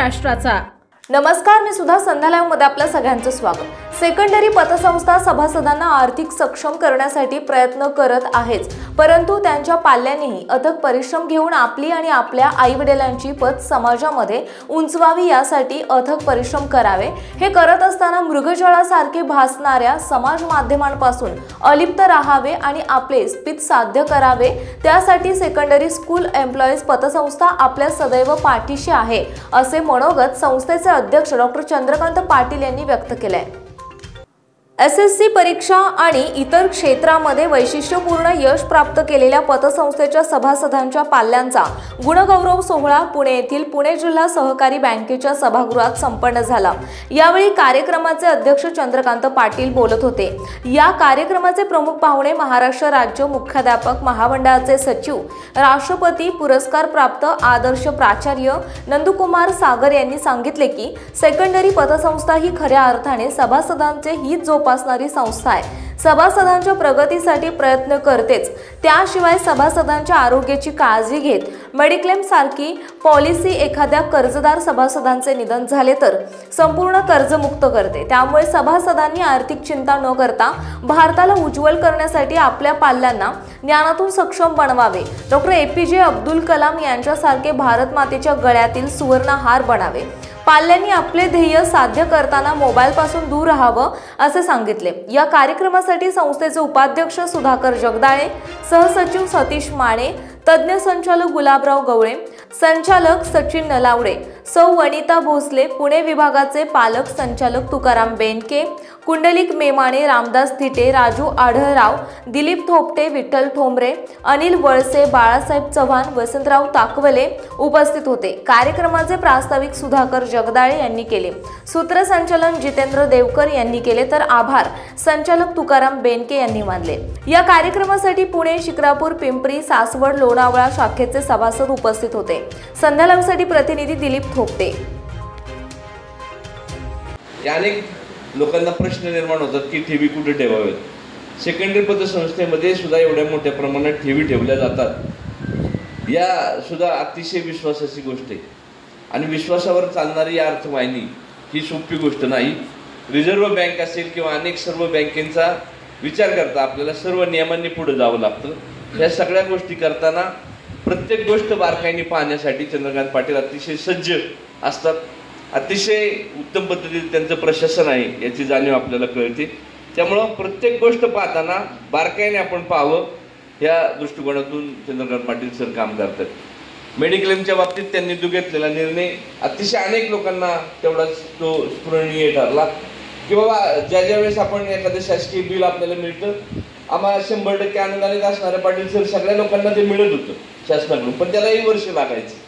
महाराष्ट्राचा। नमस्कार, मी सुद्धा संध्या लाईव्ह मध्ये आपल्या सगळ्यांचं स्वागत। सेकंडरी पतसंस्था सभासदांना आर्थिक सक्षम करण्यासाठी प्रयत्न करत आहेच, परंतु त्यांच्या पाल्यांनीही अथक परिश्रम घेऊन आपली आणि आपल्या आईवडिलांची पत समाजामध्ये उंचवावी यासाठी अथक परिश्रम करावे। हे करत असताना मृगजळासारखे भासणाऱ्या समाज माध्यमांपासून अलिप्त राहावे आणि आपले स्पित साध्य करावे। त्यासाठी सेकंडरी स्कूल एम्प्लॉईज पतसंस्था आपल्या सदैव पाठीशी आहे, असे मनोगत संस्थेचे अध्यक्ष डॉक्टर चंद्रकांत पाटील यांनी व्यक्त केले। एसएससी परीक्षा आणि इतर क्षेत्रामध्ये वैशिष्ट्यपूर्ण यश प्राप्त केलेल्या पतसंस्थेच्या सभासदांच्या पाल्यांचा गुणगौरव सोहळा पुणे येथील पुणे जिल्हा सहकारी बँकेच्या सभागृहात संपन्न झाला। यावेळी कार्यक्रमाचे अध्यक्ष चंद्रकांत पाटील बोलत होते। या कार्यक्रमाचे प्रमुख पाहुणे महाराष्ट्र राज्य मुख्याध्यापक महामंडळाचे सचिव, राष्ट्रपती पुरस्कार प्राप्त आदर्श प्राचार्य नंदकुमार सागर यांनी सांगितले की सेकंडरी पतसंस्था ही खऱ्या अर्थाने सभासदांचे हित जोपासणारी संस्था आहे। सभासदांच्या प्रगतीसाठी प्रयत्न करतेच, त्याशिवाय सभासदांच्या आरोग्याची काळजी घेत मेडिक्लेम सारखी पॉलिसी एखाद्या कर्जदार सभासदांचे निधन झाले तर संपूर्ण कर्जमुक्त करते। त्यामुळे सभासदांनी आर्थिक चिंता न करता भारताला उज्ज्वल करण्यासाठी आपल्या पाल्यांना ज्ञानातून सक्षम बनवावे। डॉक्टर APJ अब्दुल कलाम यांच्यासारखे भारत मातेच्या गळ्यातील सुवर्ण हार बनावे। पाल्यांनी आपले ध्येय साध्य करताना मोबाईल पासून दूर राहावं असे सांगितले। या कार्यक्रमासाठी संस्थेचे उपाध्यक्ष सुधाकर जगदाळे, सहसचिव सतीश माने, तज्ञ संचालक गुलाबराव गवळे, संचालक सचिन नलावडे, सौ वनिता भोसले, पुणे विभागाचे पालक संचालक तुकाराम बेनके, कुंडलिक मेमाणे, रामदास थिटे, राजू आढळराव, दिलीप थोपटे, विठ्ठल ठोंबरे, अनिल वळसे, बाळासाहेब चव्हाण, वसंतराव ताकवले उपस्थित होते। कार्यक्रमाचे प्रास्ताविक सुधाकर जगदाळे यांनी केले। सूत्रसंचालन जितेंद्र देवकर यांनी केले, तर आभार संचालक तुकाराम बेनके यांनी मानले। या कार्यक्रमासाठी पुणे, शिक्रापूर, पिंपरी, सासवड, लोणावळा शाखेचे सभासद उपस्थित होते। संध्या लाईव्हसाठी प्रतिनिधी दिलीप थोपटे। अनेक लोकांना प्रश्न निर्माण होतात की ठेवी कुठे ठेवावेत। सेकंडरी पतसंस्थेमध्ये सुद्धा एवढ्या मोठ्या प्रमाणात ठेवी ठेवल्या जातात, या सुद्धा अतिशय विश्वासाची गोष्ट आहे आणि विश्वासावर चालणारी या अर्थवाहिनी ही सोपी गोष्ट नाही। रिझर्व्ह बँक असेल किंवा अनेक सर्व बँकेचा विचार करता आपल्याला सर्व नियमांनी पुढे जावं लागतं। या सगळ्या गोष्टी करताना प्रत्येक गोष्ट बारकाईने पाहण्यासाठी चंद्रकांत पाटील अतिशय सज्ज असतात। अतिशय उत्तम पद्धतीने त्यांचं प्रशासन आहे याची जाणीव आपल्याला कळते। त्यामुळं प्रत्येक गोष्ट पाहताना बारकाईने आपण पाहावं, या दृष्टिकोनातून चंद्रकांत पाटील सर काम करतात। मेडिक्लेमच्या बाबतीत त्यांनी जो घेतलेला निर्णय अतिशय अनेक लोकांना तेवढाच तो स्मरणीय ठरला की बाबा ज्या वेळेस आपण एखादं शासकीय बिल आपल्याला मिळतं, आम्हाला 100% अनुदानित असणाऱ्या पाटील सर सगळ्या लोकांना ते मिळत होतं शासनाकडून, पण त्यालाही वर्ष लागायचं।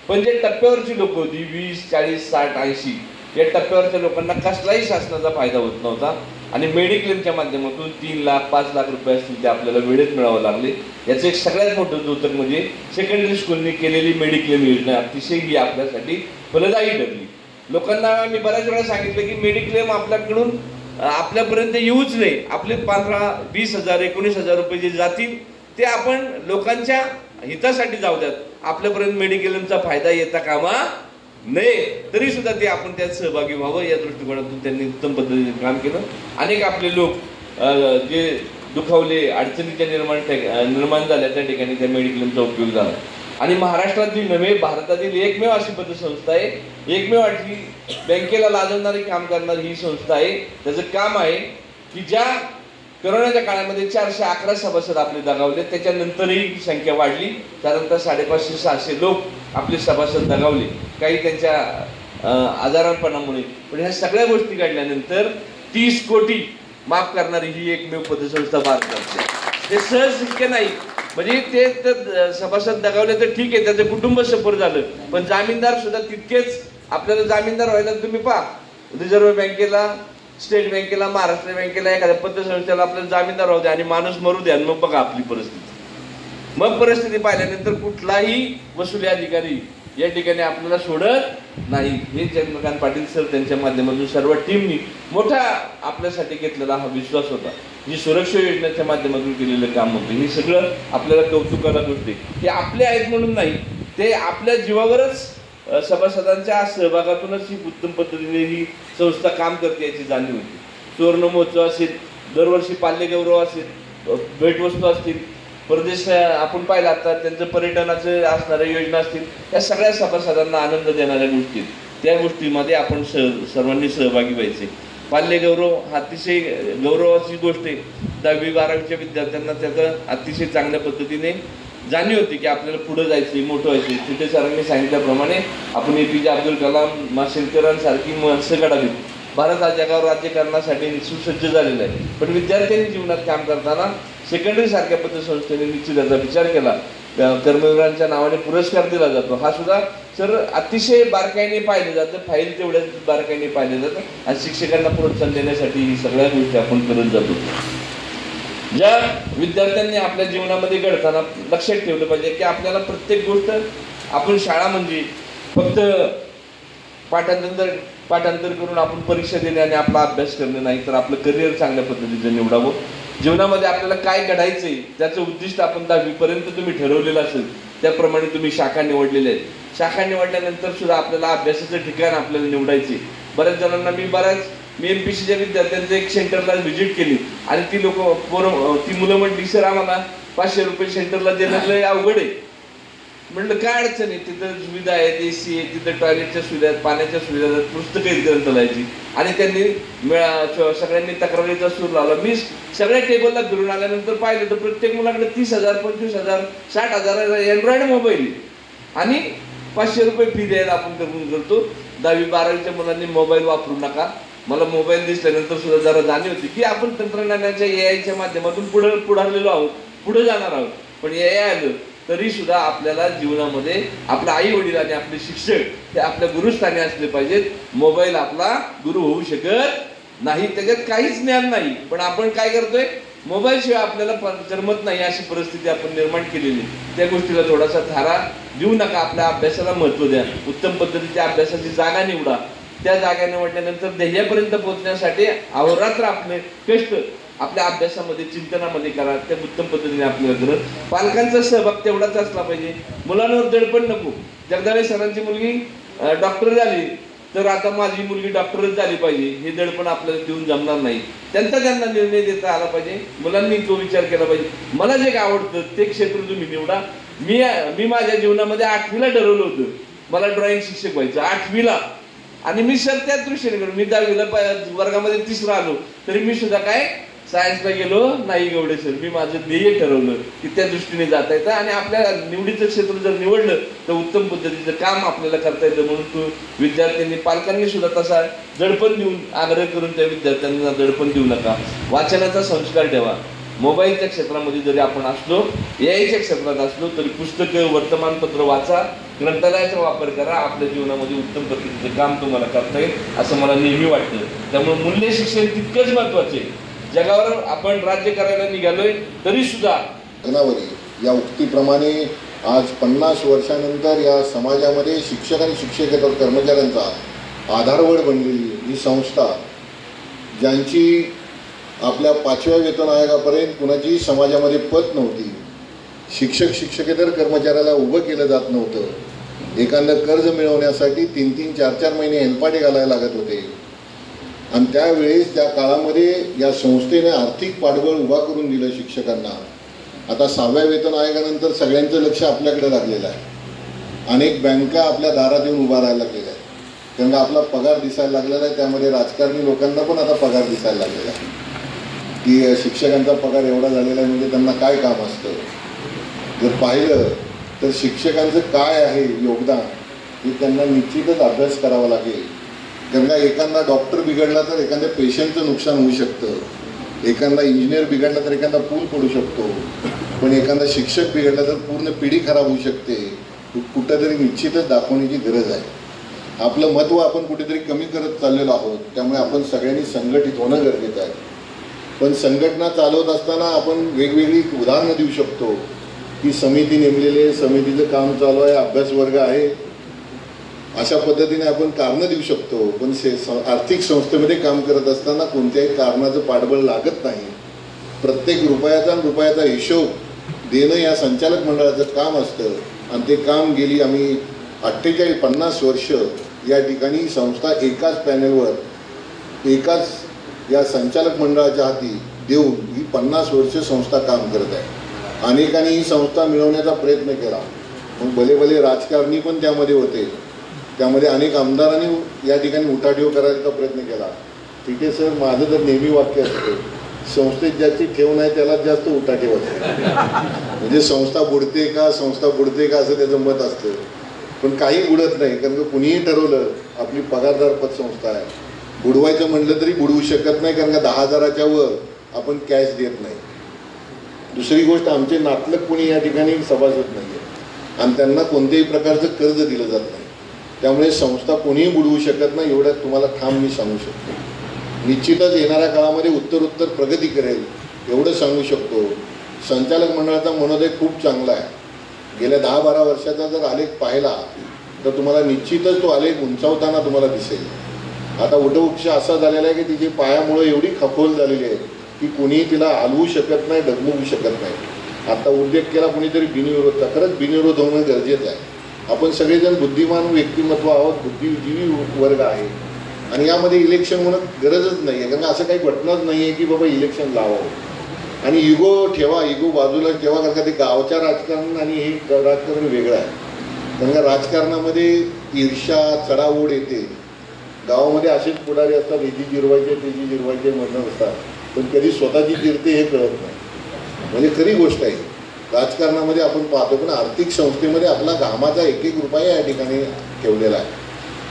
पण जे टप्प्यावरची लोक होती 20, 40, 60, 80 या टप्प्यावरच्या लोकांना कसलाही शासनाचा फायदा होत नव्हता आणि मेडिक्लेमच्या माध्यमातून 3 लाख 5 लाख रुपये असतील ते आपल्याला वेळेत मिळावं लागले। याचं एक सगळ्यात मोठं द्योतक म्हणजे सेकंडरी स्कूलने केलेली मेडिक्लेम योजना अतिशय ही आपल्यासाठी फलदायी ठरली। लोकांना मी बऱ्याच वेळा सांगितलं की मेडिक्लेम आपल्याकडून आपल्यापर्यंत येऊच नाही, आपले 15, 20,000, 19,000 रुपये जे जातील ते आपण लोकांच्या हितासाठी जाऊ द्यात, आपल्यापर्यंत मेडिक्लेमचा फायदा येता कामा नये, तरी सुद्धा ते आपण त्यात सहभागी व्हावं या दृष्टिकोनातून त्यांनी उत्तम पद्धतीने काम केलं। अनेक आपले लोक जे दुखावले, अडचणीच्या निर्माण झाल्या त्या ठिकाणी त्या मेडिक्लेमचा उपयोग झाला आणि महाराष्ट्रातील नव्हे भारतातील एकमेव अशी पतसंस्था आहे, एकमेव अशी बँकेला लाजवणारी काम करणारी ही संस्था आहे। त्याचं काम आहे की ज्या कोरोनाच्या काळामध्ये 411 सभासद आपले दगावले, त्याच्यानंतरही संख्या वाढली, साधारणतः 550-600 लोक आपले सभासद दगावले, काही त्यांच्या आजारांपणामुळे। पण ह्या सगळ्या गोष्टी काढल्यानंतर 30 कोटी माफ करणारी ही एकमेव पतसंस्था भारतात आहे। हे सहज शक्य नाही, म्हणजे ते सभासद दगावले तर ठीक आहे, त्याचं कुटुंब सफर झालं, पण जामीनदार सुद्धा तितकेच आपल्याला जामीनदार व्हायला तुम्ही पहा, रिझर्व्ह बँकेला, स्टेट बँकेला, महाराष्ट्र बँकेला, एखाद्या पतसंस्थेला आपल्याला जामीनदार राहू द्या आणि माणूस मरू द्या, मग बघा आपली परिस्थिती। मग परिस्थिती पाहिल्यानंतर कुठलाही वसुली अधिकारी या ठिकाणी आपल्याला सोडत नाही। हे चंद्रकांत पाटील सर त्यांच्या माध्यमातून सर्व टीमनी मोठा आपल्यासाठी घेतलेला हा विश्वास होता, जी सुरक्षा योजनेच्या माध्यमातून केलेलं काम होतं, हे सगळं आपल्याला कौतुकाला गोष्ट आहे। हे आपले आहेत म्हणून नाही, ते आपल्या जीवावरच सभासदांच्या सहभागातूनच ही उत्तम पद्धतीने ही संस्था काम करते याची जाणीव होती. सुवर्ण महोत्सव असेल, दरवर्षी पाल्य गौरव असेल, भेटवस्तू असतील, परदेश आपण पाहिला आता त्यांचं पर्यटनाचं असणाऱ्या योजना असतील, या सगळ्या सभासदांना आनंद देणाऱ्या गोष्टी, त्या गोष्टीमध्ये आपण सर्वांनी सहभागी व्हायचे. पाल्य गौरव हा अतिशय गौरवाची गोष्ट आहे. 10वी 12वीच्या विद्यार्थ्यांना त्याचं अतिशय चांगल्या पद्धतीने जाणीव होती की आपल्याला पुढे जायचं, मोठं व्हायचं. तिथे सरांनी सांगितल्याप्रमाणे आपण APJ अब्दुल कलाम माशेलकरांसारखी माणसं घडावी. भारत हा जगावर राज्य करण्यासाठी सुसज्ज झालेला आहे. पण विद्यार्थ्यांनी जीवनात काम करताना सेकंडरी सारख्या पतसंस्थेने निश्चित याचा विचार केला. कर्मवीरांच्या नावाने पुरस्कार दिला जातो. हा सुद्धा सर अतिशय बारकाईने पाहिलं जातं, फाईल तेवढ्याच बारकाईने पाहिलं जातं. आणि शिक्षकांना प्रोत्साहन देण्यासाठी ही सगळ्या गोष्टी आपण करत जातो. ज्या विद्यार्थ्यांनी आपल्या जीवनामध्ये घडताना लक्षात ठेवलं पाहिजे की आपल्याला प्रत्येक गोष्ट, आपण शाळा म्हणजे फक्त पाठांतर करून आपण परीक्षा देणे आणि आपला अभ्यास करणे नाही, तर आपलं करिअर चांगल्या पद्धतीचं निवडावं. जीवनामध्ये आपल्याला काय घडायचंय त्याचं उद्दिष्ट आपण 10वी पर्यंत तुम्ही ठरवलेलं असेल त्याप्रमाणे तुम्ही शाखा निवडलेल्या आहेत. शाखा निवडल्यानंतर सुद्धा आपल्याला अभ्यासाचं ठिकाण आपल्याला निवडायचे. बऱ्याच जणांना मी MPCच्या विद्यार्थ्यांचं एक सेंटरला व्हिजिट केली आणि ती मुलं म्हटली, सर आम्हाला 500 रुपये सेंटरला देणं लय अवघड आहे. म्हटलं काय अडचण आहे, तिथं सुविधा आहेत, AC आहे, तिथं टॉयलेटच्या सुविधा आहेत, पाण्याच्या सुविधा आहेत, पुस्तकं आहेत ग्रंथालयाची. आणि त्यांनी सगळ्यांनी तक्रारीचा सूर लावला. मी सगळ्या टेबलला फिरून आल्यानंतर पाहिलं तर प्रत्येक मुलाकडे 30,000 25,000 60,000 अँड्रॉइड मोबाईल आणि 500 रुपये फी द्यायला आपण करतो. 10वी 12वीच्या मुलांनी मोबाईल वापरू नका. मला मोबाईल दिसल्यानंतर सुद्धा जरा जाणीव होती की आपण तंत्रज्ञानाच्या AI च्या माध्यमातून पुढारलेलो आहोत, पुढे जाणार आहोत. पण AI आलं तरी सुद्धा आपल्याला जीवनामध्ये आपल्या आई वडील आणि आपले शिक्षक हे आपल्या गुरुस्थानी असले पाहिजेत. मोबाईल आपला गुरु होऊ शकत नाही, त्याच्यात काहीच ज्ञान नाही. पण आपण काय करतोय, मोबाईल शिवाय आपल्याला करमत नाही अशी परिस्थिती आपण निर्माण केलेली. त्या गोष्टीला थोडासा थारा देऊ नका. आपल्या अभ्यासाला महत्त्व द्या. उत्तम पद्धतीच्या अभ्यासाची जागा निवडा. त्या जागा निवडल्यानंतर ध्येयापर्यंत पोहोचण्यासाठी अहोरात्र आपले कष्ट आपल्या अभ्यासामध्ये चिंतनामध्ये करा. त्या उत्तम पद्धतीने आपल्याला करत. पालकांचा सहभाग तेवढाच असला पाहिजे. मुलांवर दडपण नको. जगदाळे सरांची मुलगी डॉक्टर झाली तर आता माझी मुलगी डॉक्टरच झाली पाहिजे हे दडपण आपल्याला देऊन जमणार नाही. त्यांना निर्णय देता आला पाहिजे. मुलांनी तो विचार केला पाहिजे, मला जे आवडतं ते क्षेत्र तुम्ही निवडा. मी माझ्या जीवनामध्ये 8वीला ठरवलं होतं मला ड्रॉइंग शिक्षक व्हायचं, 8वीला. आणि मी सर त्या दृष्टीने करू. मी 10वीला वर्गामध्ये 3रा आलो तरी मी सुद्धा काय सायन्सला गेलो नाही गवडे सर. मी माझं ध्येय ठरवलं की त्या दृष्टीने जाता येतं आणि आपल्या निवडीचं क्षेत्र जर निवडलं तर उत्तम पद्धतीचं काम आपल्याला करता येतं. म्हणून तो विद्यार्थ्यांनी पालकांनी सुद्धा तसा दडपण देऊन आग्रह करून त्या विद्यार्थ्यांना दडपण देऊ नका. वाचनाचा संस्कार ठेवा. मोबाईलच्या क्षेत्रामध्ये जरी आपण असलो, AIच्या क्षेत्रात असलो तरी पुस्तकं वर्तमानपत्र वाचा, ग्रंथालयाचा वापर करा. आपल्या जीवनामध्ये उत्तम पद्धतीचं काम तुम्हाला करता येईल असं मला नेहमी वाटतं. त्यामुळे मूल्य शिक्षण तितकंच महत्वाचे. जगावर आपण राज्य करायला निघालोय तरी सुद्धा या उक्तीप्रमाणे आज 50 वर्षानंतर या समाजामध्ये शिक्षक आणि शिक्षकेतर कर्मचाऱ्यांचा आधारवड बनलेली ही संस्था, ज्यांची आपल्या 5व्या वेतन आयोगापर्यंत कुणाची समाजामध्ये पत नव्हती, शिक्षक शिक्षकेतर कर्मचाऱ्याला उभं केलं जात नव्हतं, एखादं कर्ज मिळवण्यासाठी 3-3 4-4 महिने हेलपाटे घालायला लागत होते. आणि त्यावेळेस त्या काळामध्ये या संस्थेने आर्थिक पाठबळ उभा करून दिलं शिक्षकांना. आता 6व्या वेतन आयोगानंतर सगळ्यांचं लक्ष आपल्याकडे लागलेलं आहे. अनेक बँका आपल्या दारात येऊन उभा राहायला लागलेल्या आहेत, कारण आपला पगार दिसायला लागलेला आहे. त्यामध्ये राजकारणी लोकांना पण आता पगार दिसायला लागलेला आहे की शिक्षकांचा पगार एवढा झालेला आहे म्हणजे त्यांना काय काम असतं. जर पाहिलं तर शिक्षकांचं काय आहे योगदान हे त्यांना निश्चितच अभ्यास करावा लागेल. कारण का एखादा डॉक्टर बिघडला तर एखाद्या पेशंटचं नुकसान होऊ शकतं, एखादा इंजिनियर बिघडला तर एखादा पूल पडू शकतो, पण एखादा शिक्षक बिघडला तर पूर्ण पिढी खराब होऊ शकते. कुठंतरी निश्चितच दाखवण्याची गरज आहे. आपलं महत्त्व आपण कुठेतरी कमी करत चाललेलो आहोत. त्यामुळे आपण सगळ्यांनी संघटित होणं गरजेचं आहे. पण संघटना चालवत असताना आपण वेगवेगळी उदाहरणं देऊ शकतो की समिती नेमलेली, समितीचं काम चालू आहे, अभ्यास वर्ग आहे, अशा पद्धतीने आपण कारणं देऊ शकतो. पण आर्थिक संस्थेमध्ये काम करत असताना कोणत्याही कारणाचं पाठबळ लागत नाही. प्रत्येक रुपयाचा हिशोब देणं या संचालक मंडळाचं काम असतं आणि ते काम गेली आम्ही 50 वर्ष या ठिकाणी ही संस्था एकाच पॅनलवर एकाच या संचालक मंडळाच्या हाती देऊन ही 50 वर्ष संस्था काम करत आहे। अनेकांनी ही संस्था मिळवण्याचा प्रयत्न केला, मग भले राजकारणी पण त्यामध्ये होते, त्यामध्ये अनेक आमदारांनी या ठिकाणी उठाठेव करायचा प्रयत्न केला। ठीक आहे सर, माझं तर नेहमी वाक्य असतं, संस्थेत ज्याची ठेव नाही त्याला जास्त उठाठेव असते। म्हणजे संस्था बुडते का असं त्याचं मत असतं, पण काही बुडत नाही, कारण का कुणीही ठरवलं आपली पगारदार पतसंस्था आहे, बुडवायचं म्हटलं तरी बुडवू शकत नाही, कारण का 10,000च्या वर आपण कॅश देत नाही। दुसरी गोष्ट, आमचे नातलग कोणी या ठिकाणी सभासद नाही आहे आणि त्यांना कोणत्याही प्रकारचं कर्ज दिलं जात नाही, त्यामुळे संस्था कोणीही बुडवू शकत नाही, एवढ्यात तुम्हाला ठाम मी सांगू शकतो। निश्चितच येणाऱ्या काळामध्ये उत्तरोत्तर प्रगती करेल एवढं सांगू शकतो। संचालक मंडळाचा मनोदय खूप चांगला आहे। गेल्या 10-12 वर्षाचा जर आलेख पाहिला तर तुम्हाला निश्चितच तो आलेख उंचावताना तुम्हाला दिसेल। आता वटवृक्ष असा झालेला आहे की तिची पायामुळे एवढी खपोल झालेली आहे की कुणीही तिला हलवू शकत नाही, डगमगू शकत नाही। आता उल्लेख केला कुणीतरी बिनविरोधचा, खरंच बिनविरोध होणं गरजेचं आहे। आपण सगळेजण बुद्धिमान व्यक्तिमत्व आहोत, बुद्धिजीवी वर्ग आहे आणि यामध्ये इलेक्शन होणं गरजच नाही आहे, कारण असं काही घटनाच नाही आहे की बाबा इलेक्शन लावावं आणि इगो ठेवा, इगो बाजूला ठेवा, कारण का ते गावच्या राजकारण आणि हे राजकारण वेगळं आहे। कारण का राजकारणामध्ये ईर्ष्या चढाओढ येते, गावामध्ये असेच पुढारी असतात, हिची जिरवायचे त्याची जिरवायचे म्हणत असतात, पण कधी स्वतःची जिरते हे कळत नाही। म्हणजे खरी गोष्ट आहे, राजकारणामध्ये आपण पाहतो पण आर्थिक संस्थेमध्ये आपला घामाचा 1-1 रुपया या ठिकाणी ठेवलेला आहे।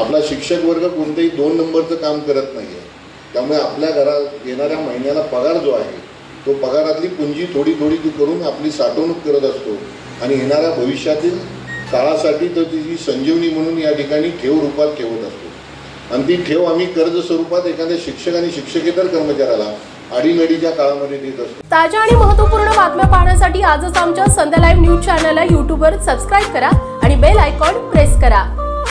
आपला शिक्षक वर्ग कोणतेही 2 नंबरचं काम करत नाही आहे, त्यामुळे आपल्या घरात येणाऱ्या महिन्याला पगार जो आहे तो पगारातली पुंजी थोडी करून आपली साठवणूक करत असतो आणि येणाऱ्या भविष्यातील काळासाठी तर तिची संजीवनी म्हणून या ठिकाणी ठेव रूपात ठेवत असतो आणि ती ठेव आम्ही कर्ज स्वरूपात एखाद्या शिक्षक आणि शिक्षकेतर कर्मचाऱ्याला अडीनडीच्या काळामध्ये देत असतो। ताज्या आणि महत्त्वपूर्ण बातम्या पाहण्यासाठी आजच आमच्या संध्या लाईव्ह न्यूज चॅनलला यूट्यूबवर सबस्क्राईब करा आणि बेल आयकॉन प्रेस करा।